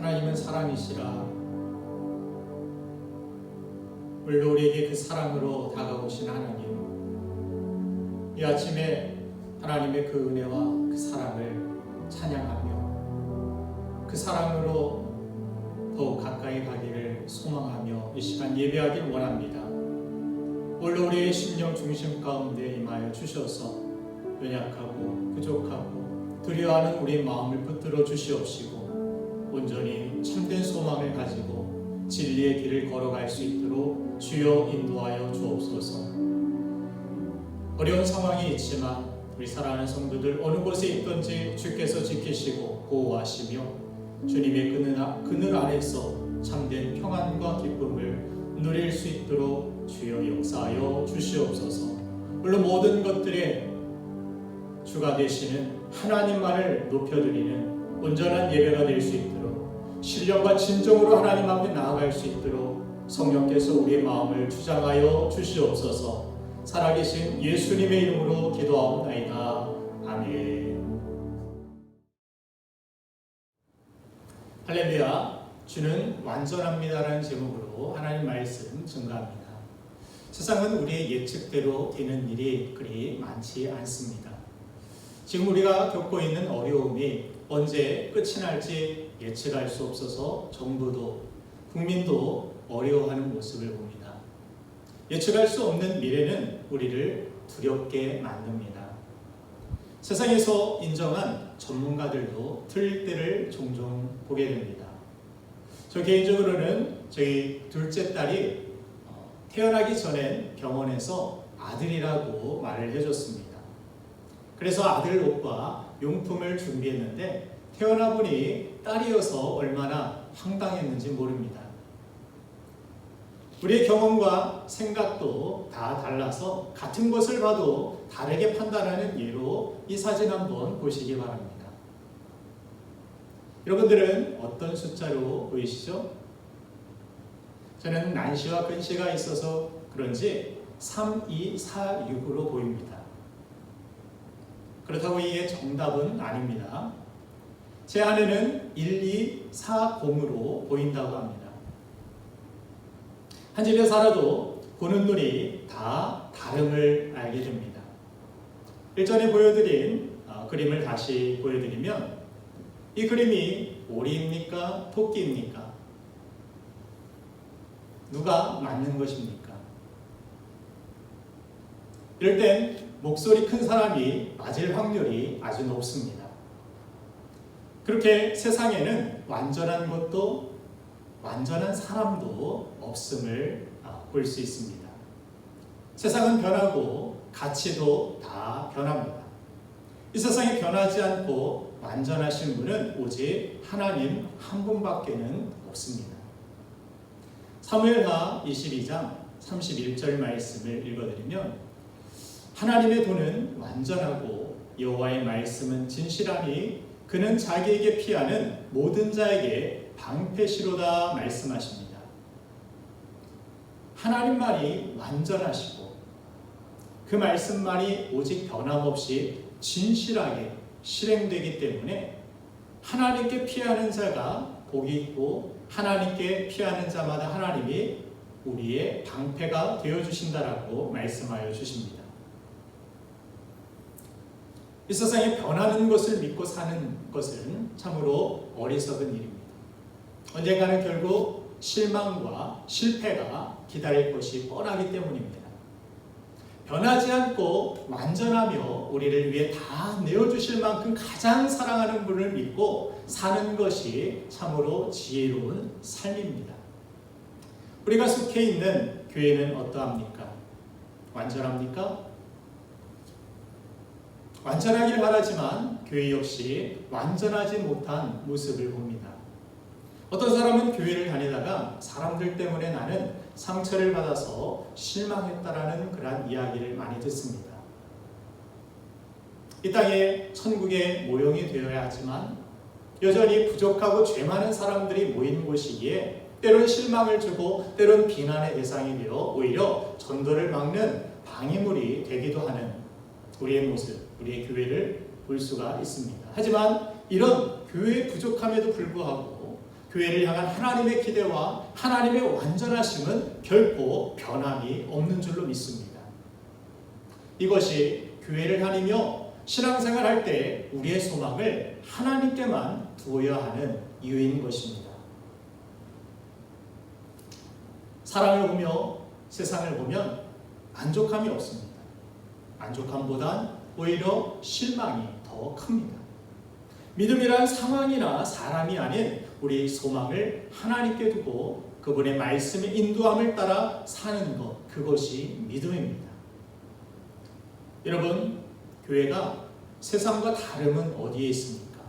하나님은 사랑이시라. 오늘도 우리에게 그 사랑으로 다가오신 하나님, 이 아침에 하나님의 그 은혜와 그 사랑을 찬양하며 그 사랑으로 더욱 가까이 가기를 소망하며 이 시간 예배하길 원합니다. 오늘도 우리의 심령 중심 가운데 임하여 주셔서 연약하고 부족하고 두려워하는 우리의 마음을 붙들어 주시옵시고 온전히 참된 소망을 가지고 진리의 길을 걸어갈 수 있도록 주여 인도하여 주옵소서. 어려운 상황이 있지만 우리 사랑하는 성도들 어느 곳에 있든지 주께서 지키시고 보호하시며 주님의 그늘 아래서 참된 평안과 기쁨을 누릴 수 있도록 주여 역사하여 주시옵소서. 물론 모든 것들의 주가 되시는 하나님만을 높여드리는 온전한 예배가 될 수 있도록 신령과 진정으로 하나님 앞에 나아갈 수 있도록 성령께서 우리의 마음을 주장하여 주시옵소서. 살아계신 예수님의 이름으로 기도하옵나이다. 아멘. 할렐루야. 주는 완전합니다라는 제목으로 하나님 말씀 증거합니다. 세상은 우리의 예측대로 되는 일이 그리 많지 않습니다. 지금 우리가 겪고 있는 어려움이 언제 끝이 날지 예측할 수 없어서 정부도 국민도 어려워하는 모습을 봅니다. 예측할 수 없는 미래는 우리를 두렵게 만듭니다. 세상에서 인정한 전문가들도 틀릴 때를 종종 보게 됩니다. 저 개인적으로는 저희 둘째 딸이 태어나기 전엔 병원에서 아들이라고 말을 해줬습니다. 그래서 아들 옷과 용품을 준비했는데 태어나 보니 딸이어서 얼마나 황당했는지 모릅니다. 우리의 경험과 생각도 다 달라서 같은 것을 봐도 다르게 판단하는 예로 이 사진 한번 보시기 바랍니다. 여러분들은 어떤 숫자로 보이시죠? 저는 난시와 근시가 있어서 그런지 3246으로 보입니다. 그렇다고 이게 정답은 아닙니다. 제 아내는 1240으로 보인다고 합니다. 한 집에 살아도 보는 눈이 다 다름을 알게 됩니다. 일전에 보여드린 그림을 다시 보여드리면 이 그림이 오리입니까? 토끼입니까? 누가 맞는 것입니까? 이럴 땐 목소리 큰 사람이 맞을 확률이 아주 높습니다. 그렇게 세상에는 완전한 것도 완전한 사람도 없음을 볼 수 있습니다. 세상은 변하고 가치도 다 변합니다. 이 세상에 변하지 않고 완전하신 분은 오직 하나님 한 분밖에는 없습니다. 사무엘하 22장 31절 말씀을 읽어드리면 하나님의 도는 완전하고 여호와의 말씀은 진실하니 그는 자기에게 피하는 모든 자에게 방패시로다 말씀하십니다. 하나님만이 완전하시고 그 말씀만이 오직 변함없이 진실하게 실행되기 때문에 하나님께 피하는 자가 복이 있고 하나님께 피하는 자마다 하나님이 우리의 방패가 되어주신다라고 말씀하여 주십니다. 이 세상에 변하는 것을 믿고 사는 것은 참으로 어리석은 일입니다. 언젠가는 결국 실망과 실패가 기다릴 것이 뻔하기 때문입니다. 변하지 않고 완전하며 우리를 위해 다 내어주실 만큼 가장 사랑하는 분을 믿고 사는 것이 참으로 지혜로운 삶입니다. 우리가 속해 있는 교회는 어떠합니까? 완전합니까? 완전하길 바라지만 교회 역시 완전하지 못한 모습을 봅니다. 어떤 사람은 교회를 다니다가 사람들 때문에 나는 상처를 받아서 실망했다라는 그런 이야기를 많이 듣습니다. 이 땅에 천국의 모형이 되어야 하지만 여전히 부족하고 죄 많은 사람들이 모인 곳이기에 때론 실망을 주고 때론 비난의 대상이 되어 오히려 전도를 막는 방해물이 되기도 하는 우리의 모습, 우리의 교회를 볼 수가 있습니다. 하지만 이런 교회의 부족함에도 불구하고 교회를 향한 하나님의 기대와 하나님의 완전하심은 결코 변함이 없는 줄로 믿습니다. 이것이 교회를 다니며 신앙생활 할 때 우리의 소망을 하나님께만 두어야 하는 이유인 것입니다. 사랑을 보며 세상을 보면 만족함이 없습니다. 만족함보단 오히려 실망이 더 큽니다. 믿음이란 상황이나 사람이 아닌 우리의 소망을 하나님께 두고 그분의 말씀의 인도함을 따라 사는 것, 그것이 믿음입니다. 여러분, 교회가 세상과 다름은 어디에 있습니까?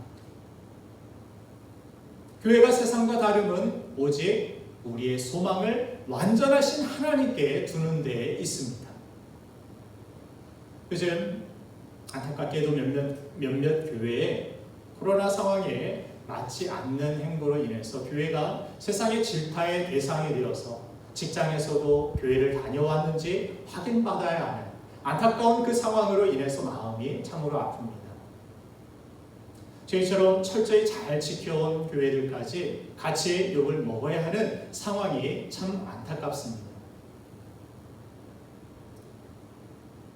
교회가 세상과 다름은 오직 우리의 소망을 완전하신 하나님께 두는 데에 있습니다. 요즘 안타깝게도 몇몇 교회에 코로나 상황에 맞지 않는 행보로 인해서 교회가 세상의 질타의 대상이 되어서 직장에서도 교회를 다녀왔는지 확인받아야 하는 안타까운 그 상황으로 인해서 마음이 참으로 아픕니다. 저희처럼 철저히 잘 지켜온 교회들까지 같이 욕을 먹어야 하는 상황이 참 안타깝습니다.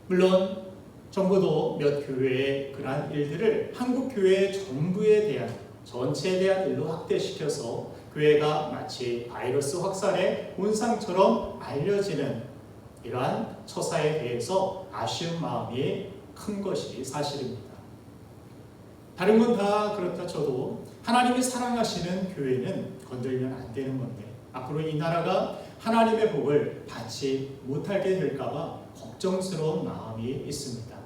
물론 정부도 몇 교회의 그러한 일들을 한국 교회 전부에 대한 전체에 대한 일로 확대시켜서 교회가 마치 바이러스 확산의 온상처럼 알려지는 이러한 처사에 대해서 아쉬운 마음이 큰 것이 사실입니다. 다른 건 다 그렇다 쳐도 하나님이 사랑하시는 교회는 건들면 안 되는 건데 앞으로 이 나라가 하나님의 복을 받지 못하게 될까봐 걱정스러운 마음이 있습니다.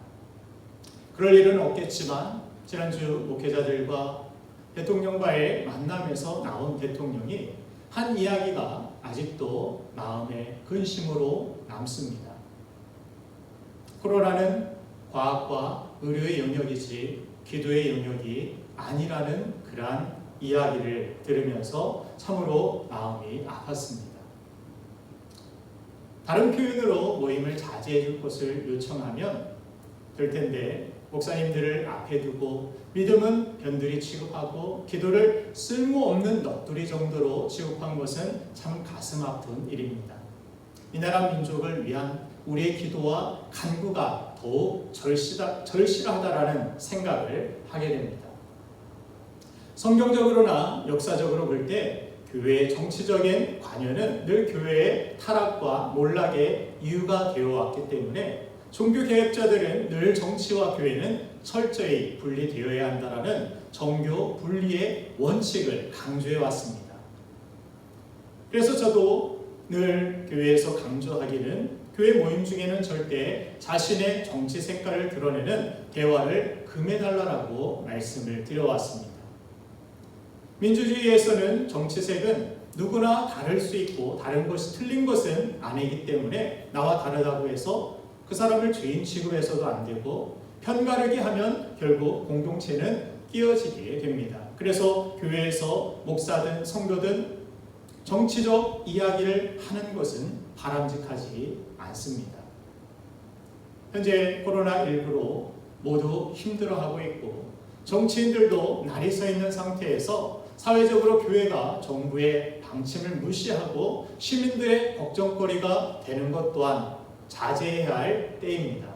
그럴 일은 없겠지만 지난주 목회자들과 대통령과의 만남에서 나온 대통령이 한 이야기가 아직도 마음의 근심으로 남습니다. 코로나는 과학과 의료의 영역이지 기도의 영역이 아니라는 그러한 이야기를 들으면서 참으로 마음이 아팠습니다. 다른 표현으로 모임을 자제해 줄 것을 요청하면 될 텐데 목사님들을 앞에 두고 믿음은 변두리 취급하고 기도를 쓸모없는 넋두리 정도로 취급한 것은 참 가슴 아픈 일입니다. 이 나라 민족을 위한 우리의 기도와 간구가 더욱 절실하다라는 생각을 하게 됩니다. 성경적으로나 역사적으로 볼 때 교회의 정치적인 관여는 늘 교회의 타락과 몰락의 이유가 되어 왔기 때문에 종교개혁자들은 늘 정치와 교회는 철저히 분리되어야 한다라는 정교 분리의 원칙을 강조해 왔습니다. 그래서 저도 늘 교회에서 강조하기는 교회 모임 중에는 절대 자신의 정치 색깔을 드러내는 대화를 금해달라고 말씀을 드려왔습니다. 민주주의에서는 정치색은 누구나 다를 수 있고 다른 것이 틀린 것은 아니기 때문에 나와 다르다고 해서 그 사람을 죄인 취급해서도 안 되고 편가르기 하면 결국 공동체는 끼어지게 됩니다. 그래서 교회에서 목사든 성도든 정치적 이야기를 하는 것은 바람직하지 않습니다. 현재 코로나19로 모두 힘들어하고 있고 정치인들도 날이 서 있는 상태에서 사회적으로 교회가 정부의 방침을 무시하고 시민들의 걱정거리가 되는 것 또한 자제해야 할 때입니다.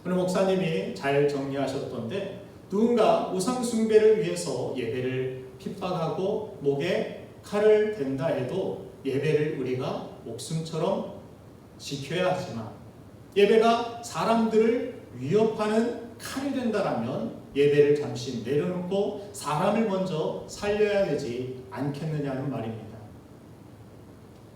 오늘 목사님이 잘 정리하셨던데 누군가 우상 숭배를 위해서 예배를 핍박하고 목에 칼을 댄다 해도 예배를 우리가 목숨처럼 지켜야 하지만 예배가 사람들을 위협하는 칼이 된다라면 예배를 잠시 내려놓고 사람을 먼저 살려야 되지 않겠느냐는 말입니다.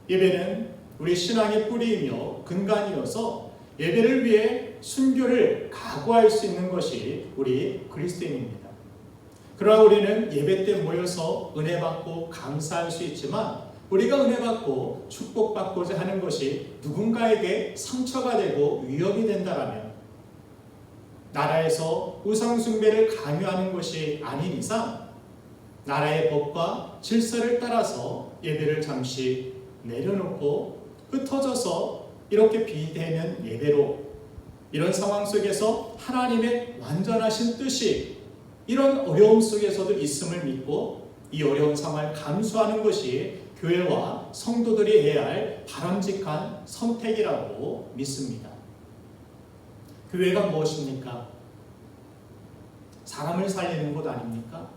예배는 우리 신앙의 뿌리이며 근간이어서 예배를 위해 순교를 각오할 수 있는 것이 우리 그리스도인입니다. 그러나 우리는 예배 때 모여서 은혜 받고 감사할 수 있지만 우리가 은혜 받고 축복받고자 하는 것이 누군가에게 상처가 되고 위협이 된다면 나라에서 우상 숭배를 강요하는 것이 아닌 이상 나라의 법과 질서를 따라서 예배를 잠시 내려놓고 흩어져서 이렇게 비대면 예배로 이런 상황 속에서 하나님의 완전하신 뜻이 이런 어려움 속에서도 있음을 믿고 이 어려운 상황을 감수하는 것이 교회와 성도들이 해야 할 바람직한 선택이라고 믿습니다. 교회가 무엇입니까? 사람을 살리는 곳 아닙니까?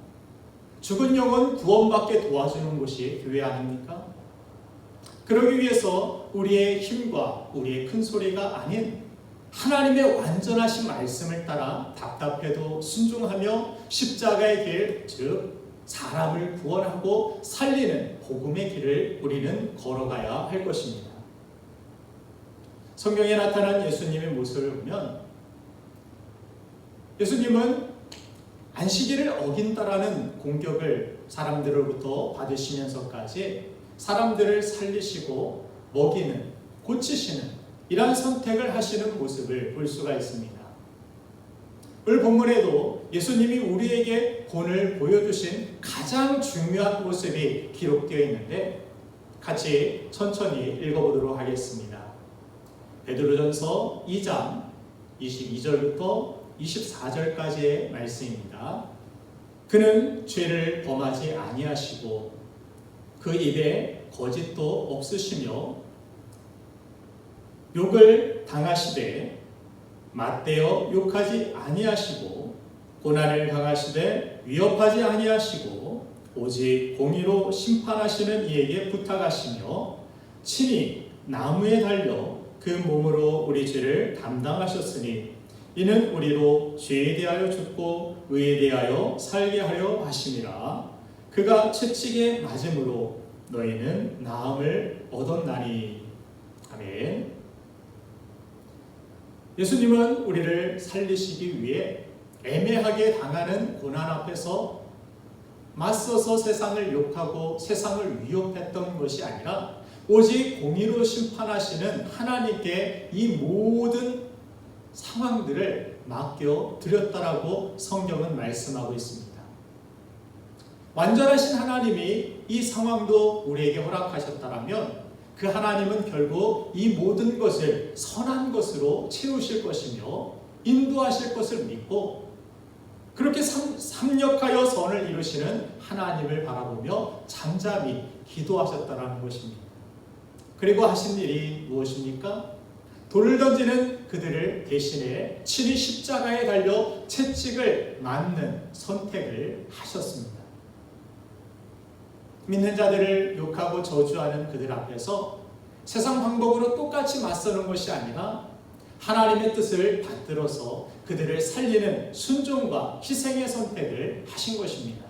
죽은 영혼 구원받게 도와주는 곳이 교회 아닙니까? 그러기 위해서 우리의 힘과 우리의 큰 소리가 아닌 하나님의 완전하신 말씀을 따라 답답해도 순종하며 십자가의 길, 즉 사람을 구원하고 살리는 복음의 길을 우리는 걸어가야 할 것입니다. 성경에 나타난 예수님의 모습을 보면 예수님은 안식일을 어긴다라는 공격을 사람들로부터 받으시면서까지 사람들을 살리시고 먹이는, 고치시는 이러한 선택을 하시는 모습을 볼 수가 있습니다. 오늘 본문에도 예수님이 우리에게 본을 보여주신 가장 중요한 모습이 기록되어 있는데 같이 천천히 읽어보도록 하겠습니다. 베드로전서 2장 22절부터 24절까지의 말씀입니다. 그는 죄를 범하지 아니하시고 그 입에 거짓도 없으시며 욕을 당하시되 맞대어 욕하지 아니하시고 고난을 당하시되 위협하지 아니하시고 오직 공의로 심판하시는 이에게 부탁하시며 친히 나무에 달려 그 몸으로 우리 죄를 담당하셨으니 이는 우리로 죄에 대하여 죽고 의에 대하여 살게 하려 하심이라. 그가 채찍에 맞음으로 너희는 나음을 얻었나니. 아멘. 예수님은 우리를 살리시기 위해 애매하게 당하는 고난 앞에서 맞서서 세상을 욕하고 세상을 위협했던 것이 아니라 오직 공의로 심판하시는 하나님께 이 모든 상황들을 맡겨드렸다라고 성경은 말씀하고 있습니다. 완전하신 하나님이 이 상황도 우리에게 허락하셨다면 그 하나님은 결국 이 모든 것을 선한 것으로 채우실 것이며 인도하실 것을 믿고 그렇게 삼력하여 선을 이루시는 하나님을 바라보며 잠잠히 기도하셨다는 것입니다. 그리고 하신 일이 무엇입니까? 돌을 던지는 그들을 대신에 친히 십자가에 달려 채찍을 맞는 선택을 하셨습니다. 믿는 자들을 욕하고 저주하는 그들 앞에서 세상 방법으로 똑같이 맞서는 것이 아니라 하나님의 뜻을 받들어서 그들을 살리는 순종과 희생의 선택을 하신 것입니다.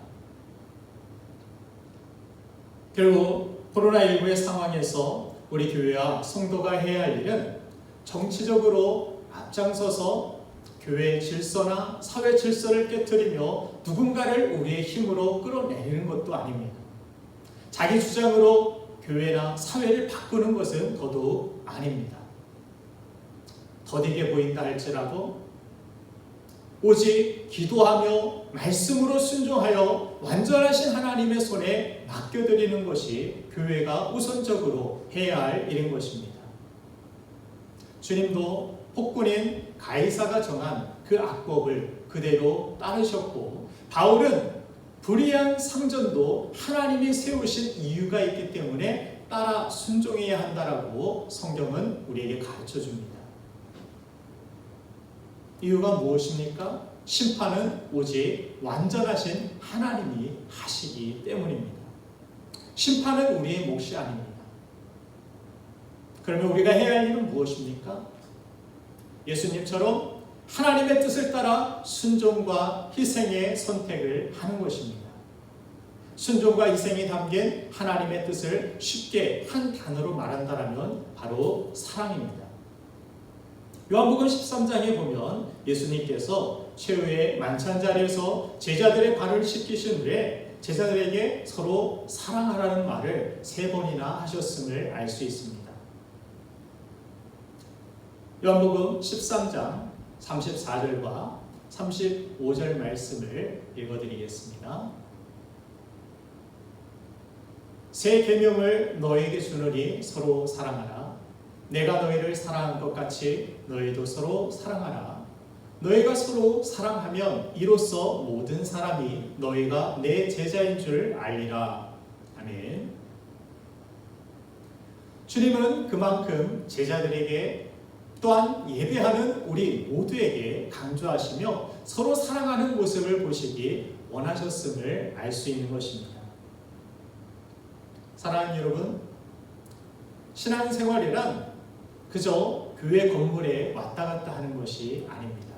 결국 코로나19의 상황에서 우리 교회와 성도가 해야 할 일은 정치적으로 앞장서서 교회 질서나 사회 질서를 깨트리며 누군가를 우리의 힘으로 끌어내리는 것도 아닙니다. 자기 주장으로 교회나 사회를 바꾸는 것은 더더욱 아닙니다. 더디게 보인다 할지라도 오직 기도하며 말씀으로 순종하여 완전하신 하나님의 손에 맡겨드리는 것이 교회가 우선적으로 해야 할 일인 것입니다. 주님도 폭군인 가이사가 정한 그 악법을 그대로 따르셨고 바울은 불의한 상전도 하나님이 세우신 이유가 있기 때문에 따라 순종해야 한다라고 성경은 우리에게 가르쳐 줍니다. 이유가 무엇입니까? 심판은 오직 완전하신 하나님이 하시기 때문입니다. 심판은 우리의 몫이 아닙니다. 그러면 우리가 해야 할 일은 무엇입니까? 예수님처럼 하나님의 뜻을 따라 순종과 희생의 선택을 하는 것입니다. 순종과 희생이 담긴 하나님의 뜻을 쉽게 한 단어로 말한다면 바로 사랑입니다. 요한복음 13장에 보면 예수님께서 최후의 만찬 자리에서 제자들의 발을 씻기신 후에 제자들에게 서로 사랑하라는 말을 3번이나 하셨음을 알 수 있습니다. 요한복음 13장 34절과 35절 말씀을 읽어드리겠습니다. 새 계명을 너에게 주노니 서로 사랑하라. 내가 너희를 사랑한 것 같이 너희도 서로 사랑하라. 너희가 서로 사랑하면 이로써 모든 사람이 너희가 내 제자인 줄 알리라. 아멘. 주님은 그만큼 제자들에게 또한 예배하는 우리 모두에게 강조하시며 서로 사랑하는 모습을 보시기 원하셨음을 알 수 있는 것입니다. 사랑하는 여러분, 신앙생활이란 그저 교회 건물에 왔다 갔다 하는 것이 아닙니다.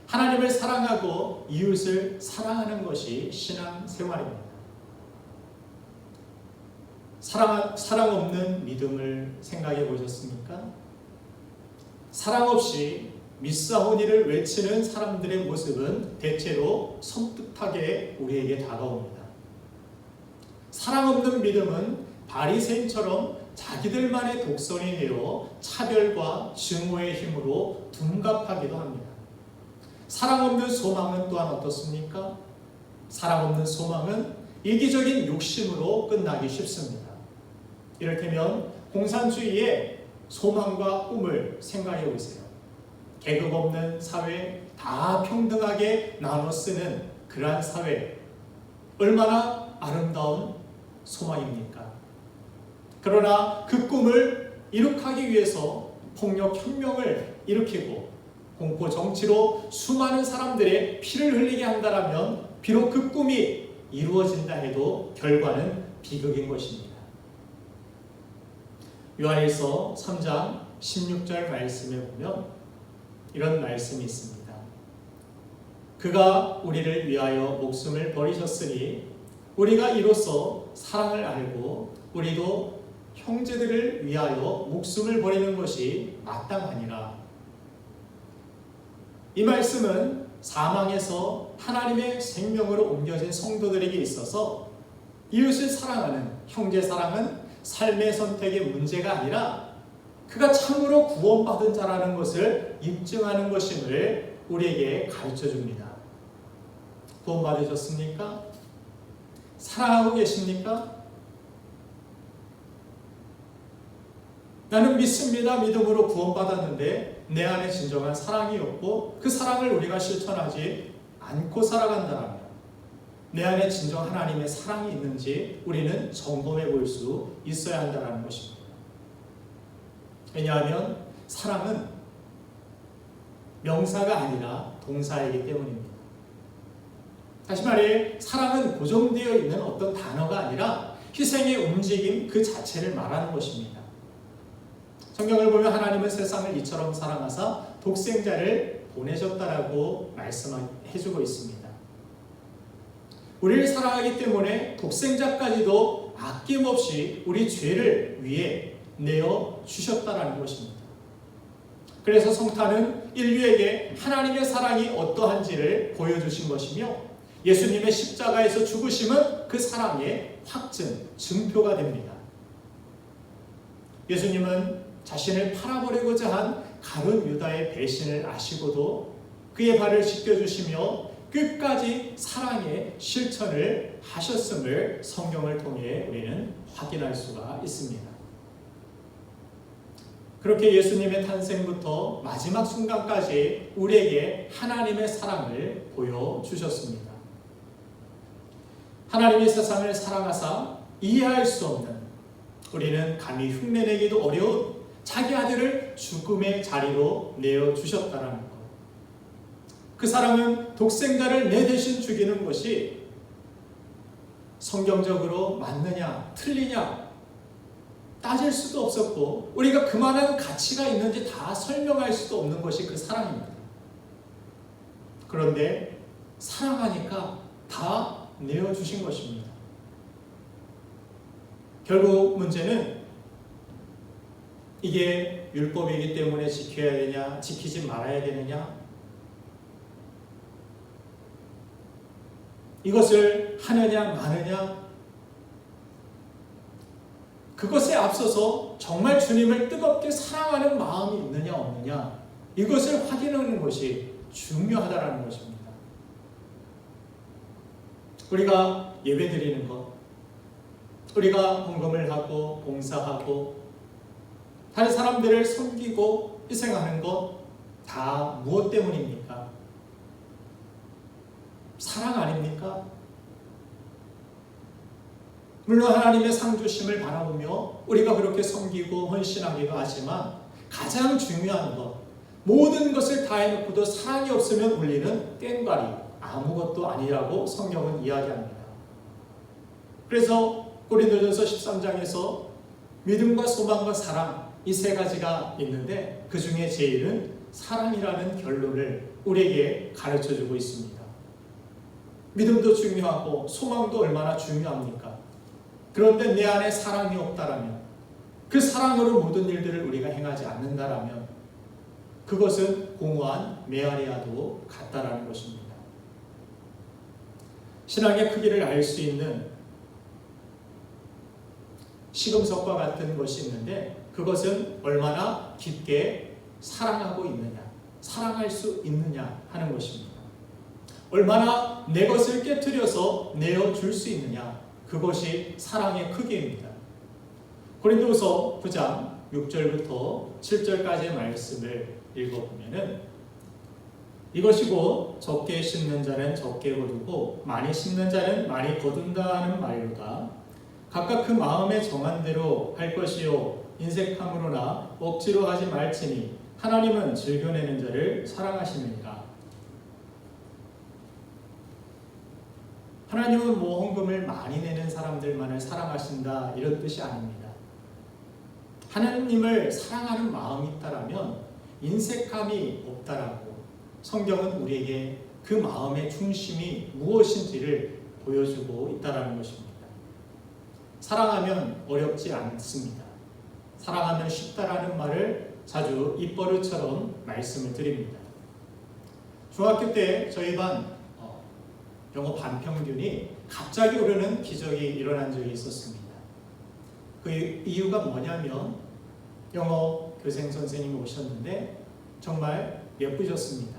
하나님을 사랑하고 이웃을 사랑하는 것이 신앙생활입니다. 사랑 없는 믿음을 생각해 보셨습니까? 사랑 없이 미사오니를 외치는 사람들의 모습은 대체로 섬뜩하게 우리에게 다가옵니다. 사랑 없는 믿음은 바리새인처럼 자기들만의 독선이 되어 차별과 증오의 힘으로 둔갑하기도 합니다. 사랑 없는 소망은 또한 어떻습니까? 사랑 없는 소망은 이기적인 욕심으로 끝나기 쉽습니다. 이를테면 공산주의의 소망과 꿈을 생각해 보세요. 계급 없는 사회, 다 평등하게 나눠 쓰는 그러한 사회, 얼마나 아름다운 소망입니까? 그러나 그 꿈을 이룩하기 위해서 폭력 혁명을 일으키고 공포 정치로 수많은 사람들의 피를 흘리게 한다면 비록 그 꿈이 이루어진다 해도 결과는 비극인 것입니다. 요한일서 3장 16절 말씀에 보면 이런 말씀이 있습니다. 그가 우리를 위하여 목숨을 버리셨으니 우리가 이로써 사랑을 알고 우리도 형제들을 위하여 목숨을 버리는 것이 마땅하니라. 이 말씀은 사망에서 하나님의 생명으로 옮겨진 성도들에게 있어서 이웃을 사랑하는 형제 사랑은 삶의 선택의 문제가 아니라 그가 참으로 구원받은 자라는 것을 입증하는 것임을 우리에게 가르쳐 줍니다. 구원받으셨습니까? 사랑하고 계십니까? 나는 믿습니다. 믿음으로 구원받았는데 내 안에 진정한 사랑이 없고 그 사랑을 우리가 실천하지 않고 살아간다면 내 안에 진정 하나님의 사랑이 있는지 우리는 점검해 볼 수 있어야 한다는 것입니다. 왜냐하면 사랑은 명사가 아니라 동사이기 때문입니다. 다시 말해 사랑은 고정되어 있는 어떤 단어가 아니라 희생의 움직임 그 자체를 말하는 것입니다. 성경을 보면 하나님은 세상을 이처럼 사랑하사 독생자를 보내셨다라고 말씀해주고 있습니다. 우리를 사랑하기 때문에 독생자까지도 아낌없이 우리 죄를 위해 내어주셨다라는 것입니다. 그래서 성탄은 인류에게 하나님의 사랑이 어떠한지를 보여주신 것이며 예수님의 십자가에서 죽으심은 그 사랑의 확증, 증표가 됩니다. 예수님은 자신을 팔아버리고자 한 가룟 유다의 배신을 아시고도 그의 발을 씻겨주시며 끝까지 사랑의 실천을 하셨음을 성경을 통해 우리는 확인할 수가 있습니다. 그렇게 예수님의 탄생부터 마지막 순간까지 우리에게 하나님의 사랑을 보여주셨습니다. 하나님이 세상을 사랑하사 이해할 수 없는, 우리는 감히 흉내내기도 어려운 자기 아들을 죽음의 자리로 내어주셨다는 것. 그 사랑은 독생자를 내 대신 죽이는 것이 성경적으로 맞느냐 틀리냐 따질 수도 없었고 우리가 그만한 가치가 있는지 다 설명할 수도 없는 것이 그 사랑입니다. 그런데 사랑하니까 다 내어주신 것입니다. 결국 문제는 이게 율법이기 때문에 지켜야 되냐 지키지 말아야 되느냐, 이것을 하느냐 마느냐, 그것에 앞서서 정말 주님을 뜨겁게 사랑하는 마음이 있느냐 없느냐, 이것을 확인하는 것이 중요하다는 것입니다. 우리가 예배드리는 것, 우리가 헌금을 하고 봉사하고 다른 사람들을 섬기고 희생하는 것, 다 무엇 때문입니까? 사랑 아닙니까? 물론 하나님의 상 주심을 바라보며 우리가 그렇게 섬기고 헌신하기도 하지만 가장 중요한 것, 모든 것을 다 해놓고도 사랑이 없으면 우리는 꽹과리, 아무것도 아니라고 성경은 이야기합니다. 그래서 고린도전서 13장에서 믿음과 소망과 사랑, 이 세 가지가 있는데 그 중에 제일은 사랑이라는 결론을 우리에게 가르쳐주고 있습니다. 믿음도 중요하고 소망도 얼마나 중요합니까? 그런데 내 안에 사랑이 없다라면, 그 사랑으로 모든 일들을 우리가 행하지 않는다라면 그것은 공허한 메아리와도 같다라는 것입니다. 신앙의 크기를 알 수 있는 시금석과 같은 것이 있는데 그것은 얼마나 깊게 사랑하고 있느냐, 사랑할 수 있느냐 하는 것입니다. 얼마나 내 것을 깨트려서 내어줄 수 있느냐, 그것이 사랑의 크기입니다. 고린도서 9장 6절부터 7절까지의 말씀을 읽어보면은 이것이고 적게 심는 자는 적게 거두고 많이 심는 자는 많이 거둔다 하는 말로다. 각각 그 마음에 정한 대로 할 것이요 인색함으로나 억지로 하지 말지니 하나님은 즐겨내는 자를 사랑하시느니라. 하나님은 뭐 헌금을 많이 내는 사람들만을 사랑하신다 이런 뜻이 아닙니다. 하나님을 사랑하는 마음이 있다라면 인색함이 없다라고 성경은 우리에게 그 마음의 중심이 무엇인지를 보여주고 있다라는 것입니다. 사랑하면 어렵지 않습니다. 사랑하면 쉽다라는 말을 자주 입버릇처럼 말씀을 드립니다. 중학교 때 저희 반 영어 반평균이 갑자기 오르는 기적이 일어난 적이 있었습니다. 그 이유가 뭐냐면 영어 교생 선생님이 오셨는데 정말 예쁘셨습니다.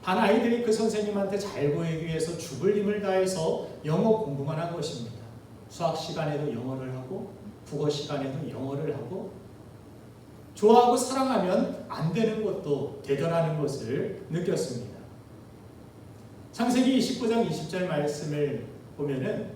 반 아이들이 그 선생님한테 잘 보이기 위해서 죽을 힘을 다해서 영어 공부만 한 것입니다. 수학 시간에도 영어를 하고 국어 시간에도 영어를 하고 좋아하고 사랑하면 안 되는 것도 되더라는 것을 느꼈습니다. 창세기 29장 20절 말씀을 보면은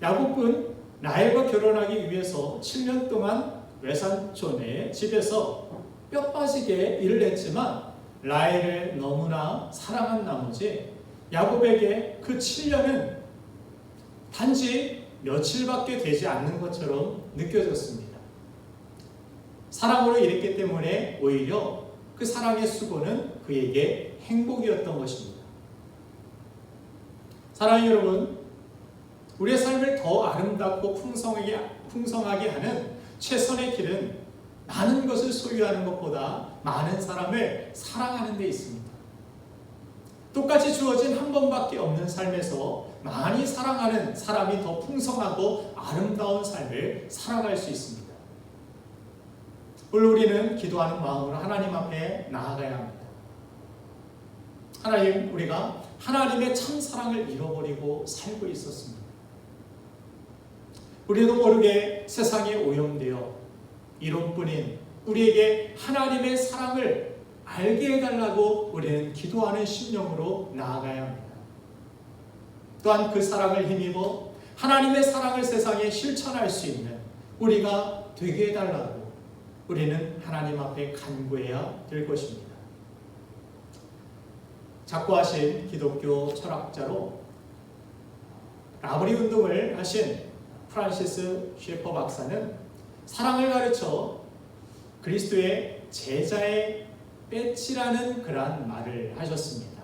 야곱은 라헬과 결혼하기 위해서 7년 동안 외삼촌의 집에서 뼈 빠지게 일을 했지만 라헬을 너무나 사랑한 나머지 야곱에게 그 7년은 단지 며칠밖에 되지 않는 것처럼 느껴졌습니다. 사랑으로 일했기 때문에 오히려 그 사랑의 수고는 그에게 행복이었던 것입니다. 사랑하는 여러분, 우리의 삶을 더 아름답고 풍성하게 하는 최선의 길은 많은 것을 소유하는 것보다 많은 사람을 사랑하는 데 있습니다. 똑같이 주어진 한 번밖에 없는 삶에서 많이 사랑하는 사람이 더 풍성하고 아름다운 삶을 살아갈 수 있습니다. 오늘 우리는 기도하는 마음으로 하나님 앞에 나아가야 합니다. 하나님, 우리가 하나님의 참 사랑을 잃어버리고 살고 있었습니다. 우리도 모르게 세상에 오염되어 이론뿐인 우리에게 하나님의 사랑을 알게 해달라고 우리는 기도하는 심령으로 나아가야 합니다. 또한 그 사랑을 힘입어 하나님의 사랑을 세상에 실천할 수 있는 우리가 되게 해달라고 우리는 하나님 앞에 간구해야 될 것입니다. 작고하신 기독교 철학자로 라브리 운동을 하신 프란시스 셰퍼 박사는 사랑을 가르쳐 그리스도의 제자의 배지라는 그러한 말을 하셨습니다.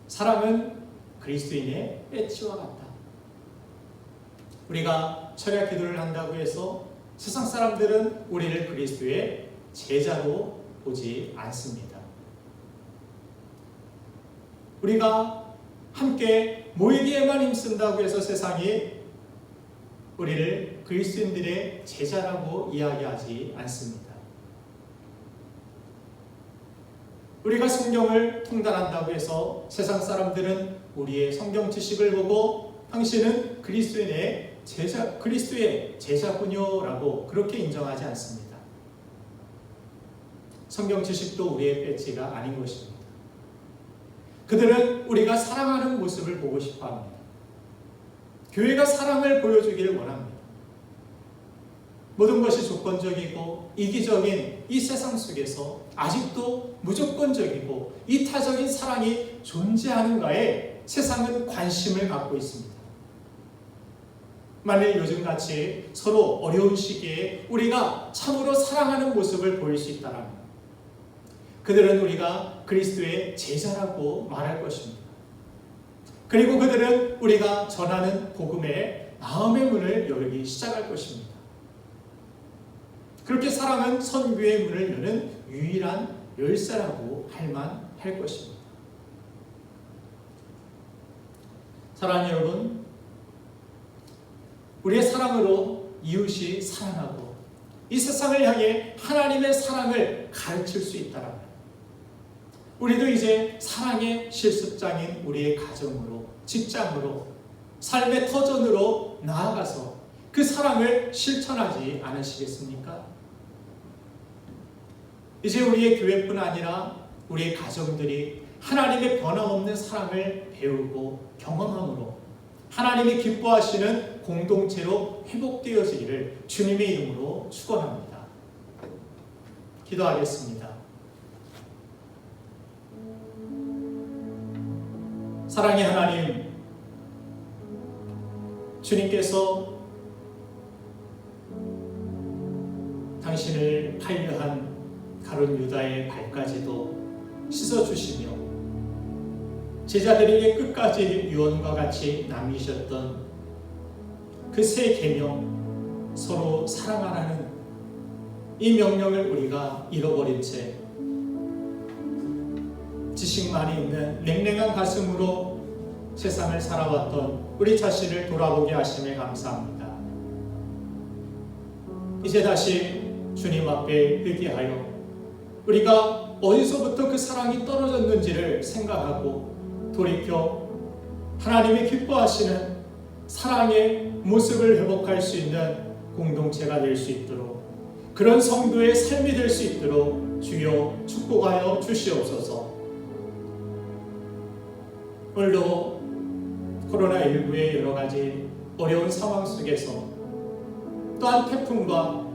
사랑은 그리스도인의 배지와 같다. 우리가 철야 기도를 한다고 해서 세상 사람들은 우리를 그리스도의 제자로 보지 않습니다. 우리가 함께 모이기에만 힘쓴다고 해서 세상이 우리를 그리스도인들의 제자라고 이야기하지 않습니다. 우리가 성경을 통달한다고 해서 세상 사람들은 우리의 성경 지식을 보고 당신은 그리스도의 제자군요라고 그렇게 인정하지 않습니다. 성경 지식도 우리의 배지가 아닌 것입니다. 그들은 우리가 사랑하는 모습을 보고 싶어 합니다. 교회가 사랑을 보여주기를 원합니다. 모든 것이 조건적이고 이기적인 이 세상 속에서 아직도 무조건적이고 이타적인 사랑이 존재하는가에 세상은 관심을 갖고 있습니다. 만일 요즘같이 서로 어려운 시기에 우리가 참으로 사랑하는 모습을 보일 수 있다면 그들은 우리가 그리스도의 제자라고 말할 것입니다. 그리고 그들은 우리가 전하는 복음에 마음의 문을 열기 시작할 것입니다. 그렇게 사랑은 선교의 문을 여는 유일한 열쇠라고 할 만할 것입니다. 사랑하는 여러분, 우리의 사랑으로 이웃이 사랑하고 이 세상을 향해 하나님의 사랑을 가르칠 수 있다면 우리도 이제 사랑의 실습장인 우리의 가정으로, 직장으로, 삶의 터전으로 나아가서 그 사랑을 실천하지 않으시겠습니까? 이제 우리의 교회뿐 아니라 우리의 가정들이 하나님의 변함없는 사랑을 배우고 경험함으로 하나님이 기뻐하시는 공동체로 회복되어지기를 주님의 이름으로 축원합니다. 기도하겠습니다. 사랑의 하나님, 주님께서 당신을 반려한 가룟 유다의 발까지도 씻어주시며 제자들에게 끝까지 유언과 같이 남기셨던 그 세 계명, 서로 사랑하라는 이 명령을 우리가 잃어버린 채 지식만이 있는 냉랭한 가슴으로 세상을 살아왔던 우리 자신을 돌아보게 하심에 감사합니다. 이제 다시 주님 앞에 회개하여 우리가 어디서부터 그 사랑이 떨어졌는지를 생각하고 돌이켜 하나님이 기뻐하시는 사랑의 모습을 회복할 수 있는 공동체가 될 수 있도록, 그런 성도의 삶이 될 수 있도록 주여 축복하여 주시옵소서. 오늘도 코로나19의 여러 가지 어려운 상황 속에서 또한 태풍과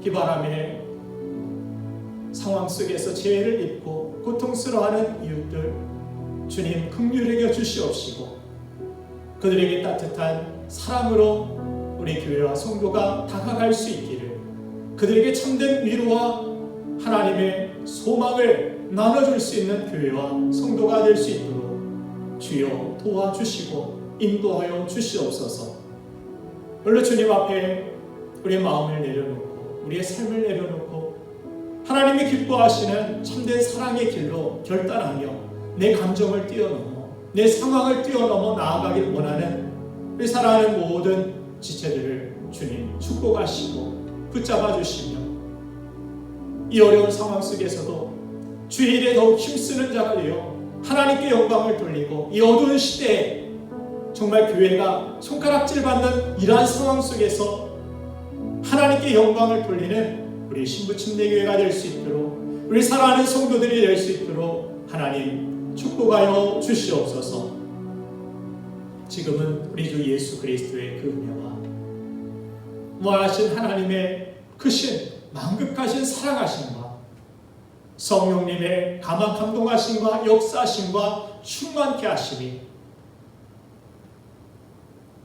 비바람의 상황 속에서 재해를 입고 고통스러워하는 이웃들, 주님 긍휼히 여겨 주시옵시고 그들에게 따뜻한 사랑으로 우리 교회와 성도가 다가갈 수 있기를, 그들에게 참된 위로와 하나님의 소망을 나눠줄 수 있는 교회와 성도가 될 수 있도록 주여 도와주시고 인도하여 주시옵소서. 오늘 주님 앞에 우리의 마음을 내려놓고 우리의 삶을 내려놓고 하나님이 기뻐하시는 참된 사랑의 길로 결단하며 내 감정을 뛰어넘어 내 상황을 뛰어넘어 나아가길 원하는 우리 사랑하는 모든 지체들을 주님 축복하시고 붙잡아 주시며 이 어려운 상황 속에서도 주의 일에 더욱 힘쓰는 자가 되어 하나님께 영광을 돌리고 이 어두운 시대에 정말 교회가 손가락질 받는 이러한 상황 속에서 하나님께 영광을 돌리는 우리 신부침례교회가 될 수 있도록, 우리 사랑하는 성도들이 될 수 있도록 하나님 축복하여 주시옵소서. 지금은 우리 주 예수 그리스도의 그 은혜와 무한하신 하나님의 크신 만극하신 사랑하심과 성령님의 감화 감동하심과 역사하심과 충만케 하심이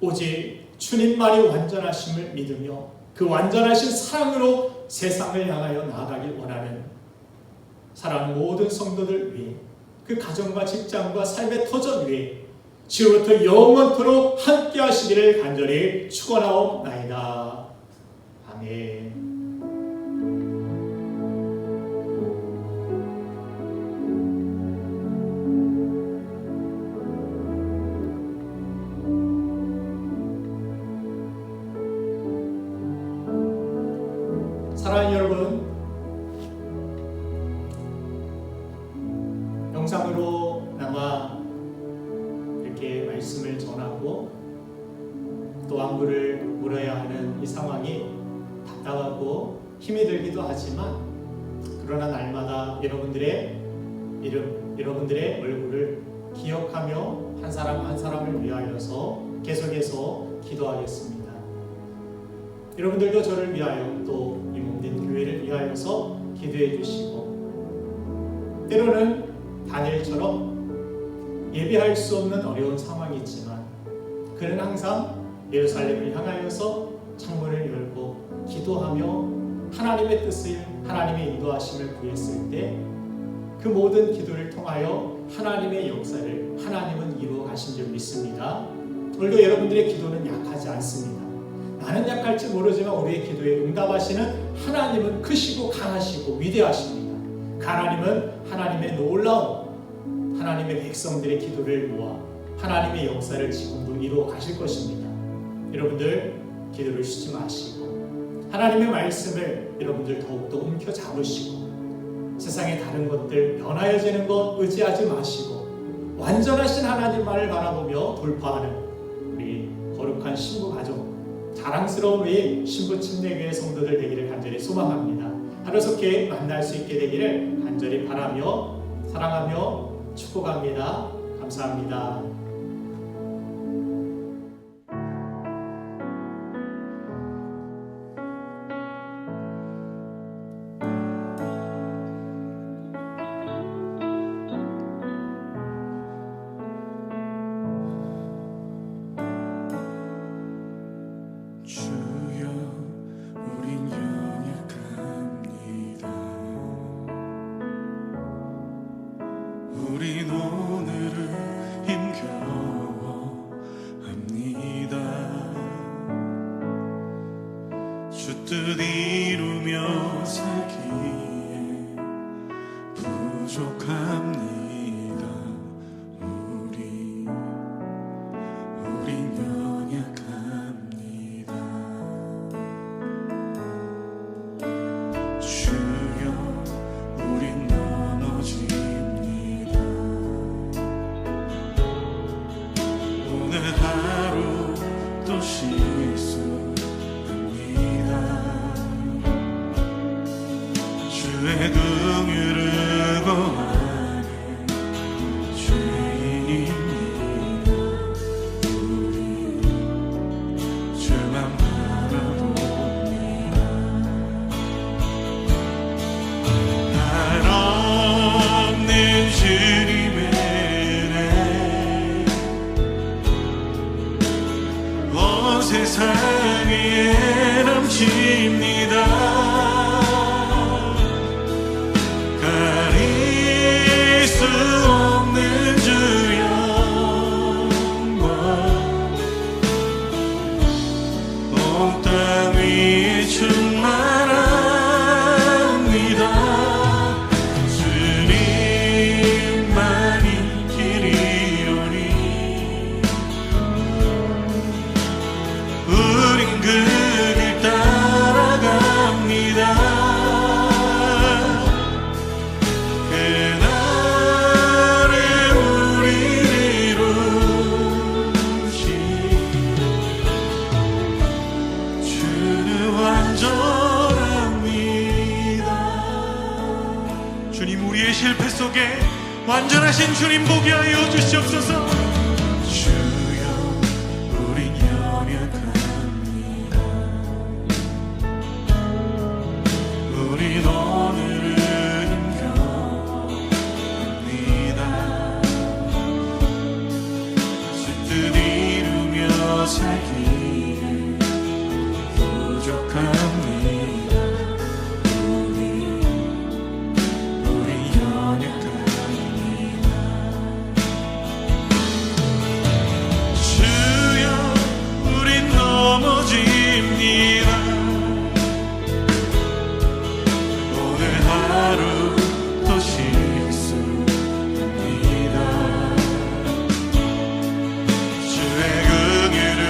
오직 주님만이 완전하심을 믿으며 그 완전하신 사랑으로 세상을 향하여 나아가길 원하는 사랑하는 모든 성도들 위해, 그 가정과 직장과 삶의 터전 위에 지금부터 영원토록 함께 하시기를 간절히 축원하옵나이다. 아멘. 사랑하는 여러분, 영상으로나마 이렇게 말씀을 전하고 또 안부를 물어야 하는 이 상황이 답답하고 힘이 들기도 하지만 그러나 날마다 여러분들의 이름, 여러분들의 얼굴을 기억하며 한 사람 한 사람을 위하여서 계속해서 기도하겠습니다. 여러분들도 저를 위하여 또 이 몸된 교회를 위하여서 기도해 주시고, 때로는 다니엘처럼 예비할 수 없는 어려운 상황이 있지만 그는 항상 예루살렘을 향하여서 창문을 열고 기도하며 하나님의 뜻을, 하나님의 인도하심을 구했을 때 그 모든 기도를 통하여 하나님의 역사를 하나님은 이루어 가신 줄 믿습니다. 오늘도 여러분들의 기도는 약하지 않습니다. 나는 약할지 모르지만 우리의 기도에 응답하시는 하나님은 크시고 강하시고 위대하십니다. 그 하나님은 하나님의 놀라운 하나님의 백성들의 기도를 모아 하나님의 역사를 지금도 이루어 가실 것입니다. 여러분들 기도를 쉬지 마시고 하나님의 말씀을 여러분들 더욱더 움켜잡으시고 세상의 다른 것들 변화해지는 것 의지하지 마시고 완전하신 하나님만을 바라보며 돌파하는 우리 거룩한 신부 가족, 자랑스러운 우리 신부 침례교회 성도들 되기를 간절히 소망합니다. 하루속히 만날 수 있게 되기를 간절히 바라며 사랑하며 축복합니다. 감사합니다. 우린 오늘을 힘겨워합니다. 주 뜻 이루며 살기에 부족합니다. 우린 연약합니다. 주여 우린 넘어집니다. 오늘 하루 또 실수합니다. 주의 긍휼을 구하는 죄인입니다. 우리 주만 바라봅니다. 한없는 주님의 은혜 온 세상 위에 넘칩니다. 가릴 수 없는 주 영광 온 땅 위에 충만합니다. 주님만이 길이오니 우린 그 길 따라갑니다. 그날에 우리 이루시 주는 완전합니다. 주님, 우리의 실패 속에 완전하신 주님 보게 하여 주시옵소서. 주여 우린 연약합니다. 우린 오늘을 힘겨워합니다. 주 뜻 이루며 살기에 부족합니다. 우리 연약합니다. 주여 우린 넘어집니다. 오늘 하루 또 실수합니다. 주의 긍휼을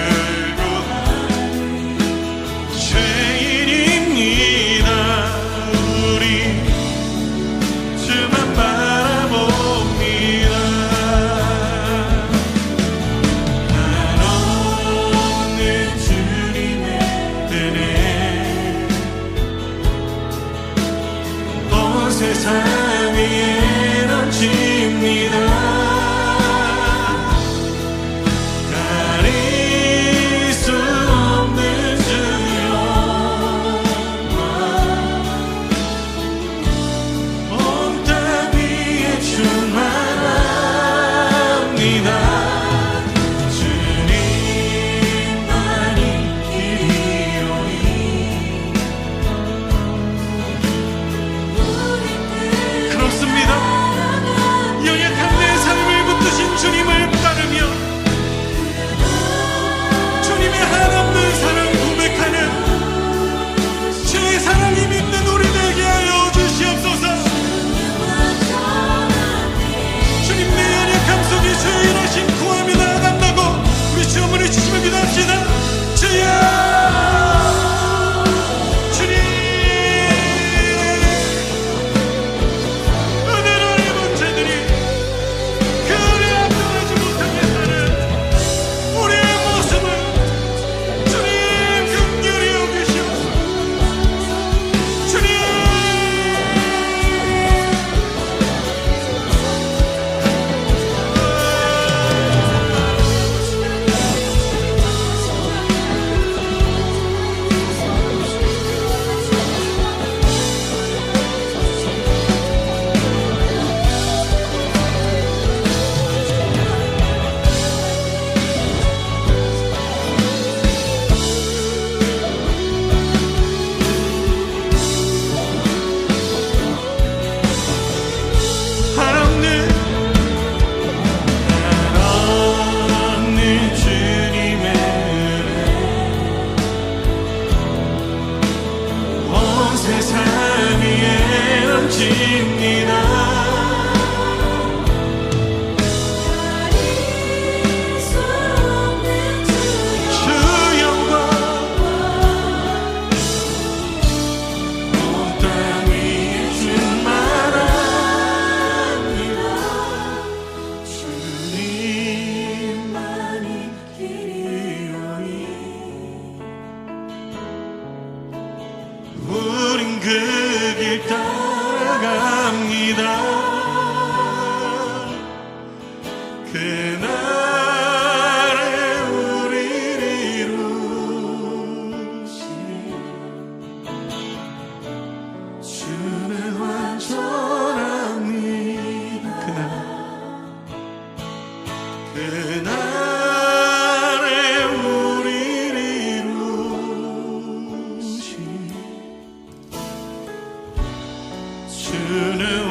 주는